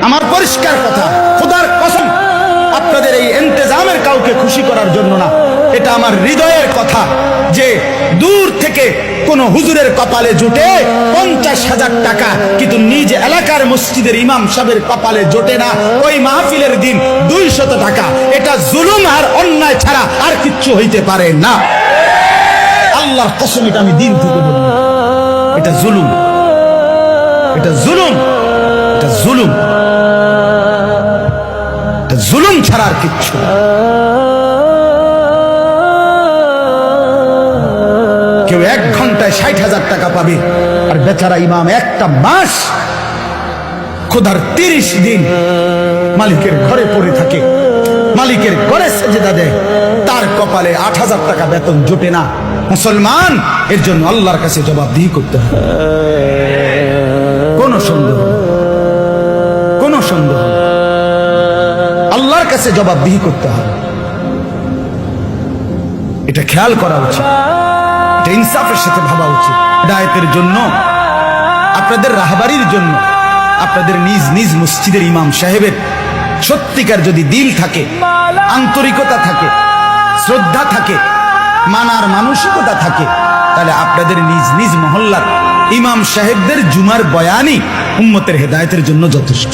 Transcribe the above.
আমার পরিষ্কার কথা, খোদার কসম, আপনাদের এই ইন্তেজামের কাউকে খুশি করার জন্য না, এটা আমার হৃদয়ের কথা যে দূর থেকে কোন হুজুরের কপালে জুটে 50,000 টাকা, কিন্তু নিজ এলাকার মসজিদের ইমাম সাহেবের কপালে জোটে না ওই মাহফিলের দিন 200 টাকা। এটা জুলুম আর অন্যায় ছাড়া আর কিচ্ছু হইতে পারে না। আল্লাহর কসম, এটা আমি দিন থেকে বলি, এটা জুলুম, এটা জুলুম, এটা জুলুম, এটা জুলুম ছাড়া আর কিচ্ছু না। কেউ 1 ঘন্টায় 60,000 টাকা পাবে, আর বেচারা ইমাম একটা মাস খোদার 30 দিন মালিকের ঘরে পড়ে থাকে, মালিকের ঘরে সেজদা দেয়, তার কপালে 8,000 টাকা বেতন জোটে না। মুসলমান, এর জন্য আল্লাহর কাছে জবাবদিহি করতে হবে। কোন সন্দেহ, কোন সন্দেহ, আল্লাহর কাছে জবাবদিহি করতে হবে। এটা খেয়াল করা উচিত, এটা ইনসাফের সাথে ভাবা উচিত। হিদায়াতের জন্য, আপনাদের রাহবারির জন্য, আপনাদের নিজ নিজ মসজিদের ইমাম সাহেবের সত্যিকার যদি দিল থাকে, আন্তরিকতা থাকে, শ্রদ্ধা থাকে, মানার মানসিকতা থাকে, তাহলে আপনাদের নিজ নিজ মহল্লার ইমাম সাহেবদের জুমার বয়ানই উম্মতের হেদায়েতের জন্য যথেষ্ট।